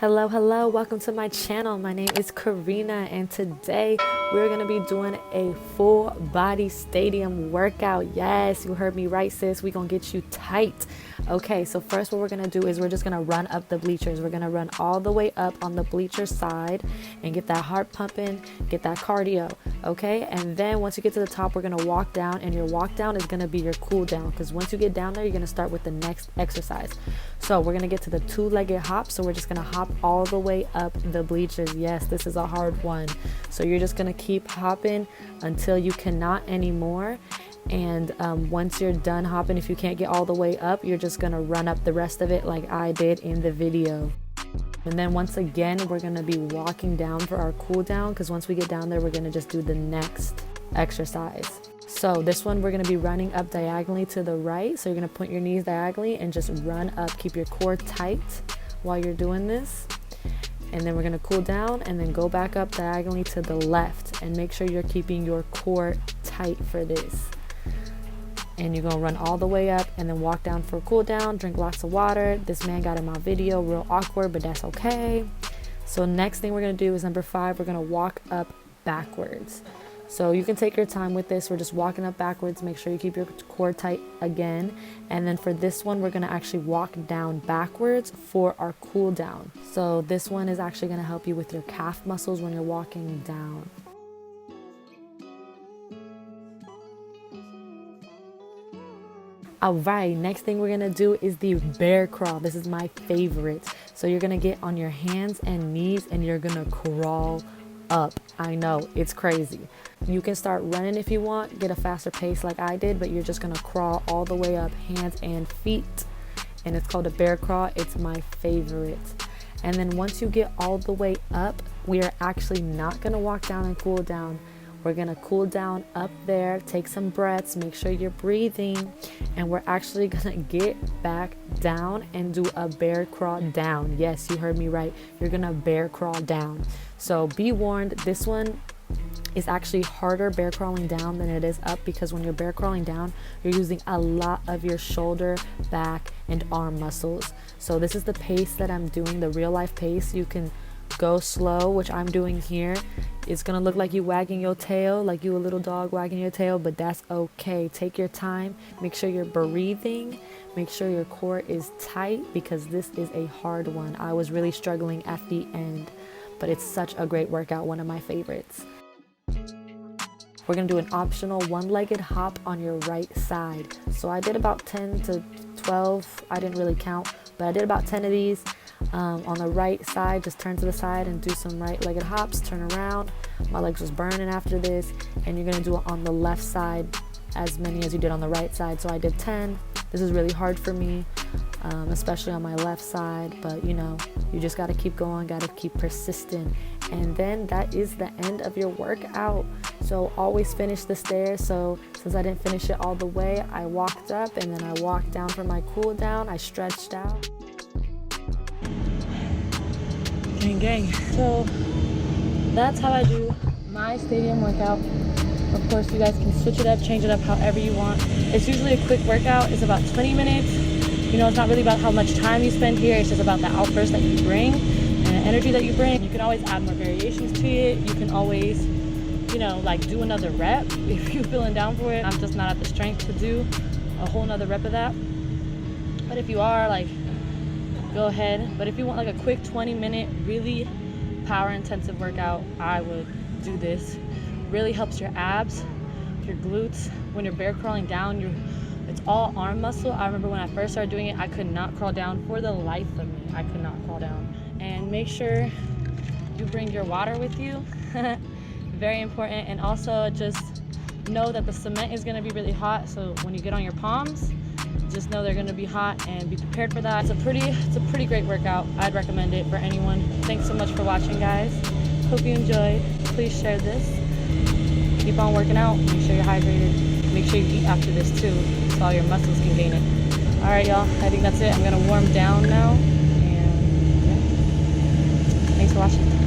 Hello, welcome to my channel. My name is Karina and today we're going to be doing a full body stadium workout. Yes, you heard me right, sis. We're going to get you tight. Okay, so first what we're going to do is we're just going to run up the bleachers. We're going to run all the way up on the bleacher side and get that heart pumping, get that cardio. Okay, and then once you get to the top, we're going to walk down, and your walk down is going to be your cool down, because once you get down there, you're going to start with the next exercise. So we're going to get to the two-legged hop. So we're just going to hop all the way up the bleachers. Yes, this is a hard one. So you're just going to keep hopping until you cannot anymore. And once you're done hopping, if you can't get all the way up, you're just going to run up the rest of it like I did in the video. And then once again, we're going to be walking down for our cool down, because once we get down there, we're going to just do the next exercise. So this one, we're going to be running up diagonally to the right. So you're going to put your knees diagonally and just run up. Keep your core tight while you're doing this. And then we're going to cool down and then go back up diagonally to the left, and make sure you're keeping your core tight for this. And you're going to run all the way up and then walk down for a cool down. Drink lots of water. This man got in my video real awkward, but that's okay. So next thing we're going to do is number 5. We're going to walk up backwards. So you can take your time with this. We're just walking up backwards. Make sure you keep your core tight again. And then for this one, we're going to actually walk down backwards for our cool down. So this one is actually going to help you with your calf muscles when you're walking down. All right, next thing we're gonna do is the bear crawl. This is my favorite. So you're gonna get on your hands and knees and you're gonna crawl up. I know, it's crazy. You can start running if you want, get a faster pace like I did, but you're just gonna crawl all the way up, hands and feet. And it's called a bear crawl. It's my favorite. And then once you get all the way up, we are actually not gonna walk down and cool down. We're gonna cool down up there, take some breaths, make sure you're breathing, and we're actually gonna get back down and do a bear crawl down. Yes, you heard me right. You're gonna bear crawl down. So be warned, this one is actually harder bear crawling down than it is up, because when you're bear crawling down, you're using a lot of your shoulder, back, and arm muscles. So this is the pace that I'm doing, the real life pace. You can go slow, which I'm doing here. It's gonna look like you wagging your tail, like you a little dog wagging your tail, but that's okay. Take your time, make sure you're breathing, make sure your core is tight, because this is a hard one. I was really struggling at the end, but it's such a great workout, one of my favorites. We're gonna do an optional one-legged hop on your right side. So I did about 10 to 12, I didn't really count, but I did about 10 of these. On the right side, just turn to the side and do some right-legged hops, turn around. My legs was burning after this, and you're gonna do it on the left side, as many as you did on the right side. So I did 10. This is really hard for me, especially on my left side, but you know, you just gotta keep going, gotta keep persistent. And then that is the end of your workout. So always finish the stairs. So since I didn't finish it all the way, I walked up and then I walked down for my cool down. I stretched out. Gang. So that's how I do my stadium workout. Of course, you guys can switch it up, change it up however you want. It's usually a quick workout. It's about 20 minutes. You know, it's not really about how much time you spend here. It's just about the outburst that you bring and the energy that you bring. You can always add more variations to it. You can always, you know, like do another rep if you're feeling down for it. I'm just not at the strength to do a whole nother rep of that. But if you are, like, go ahead. But if you want like a quick 20-minute really power intensive workout, I would do this. Really helps your abs, your glutes. When you're bear crawling down, it's all arm muscle. I remember when I first started doing it, I could not crawl down for the life of me. I could not crawl down. And make sure you bring your water with you. Very important. And also just know that the cement is going to be really hot, so when you get on your palms, just know they're going to be hot, and be prepared for that. It's a pretty great workout. I'd recommend it for anyone. Thanks so much for watching, guys. Hope you enjoyed. Please share this. Keep on working out. Make sure you're hydrated. Make sure you eat after this too, so all your muscles can gain it. All right, y'all. I think that's it. I'm going to warm down now. And yeah. Thanks for watching.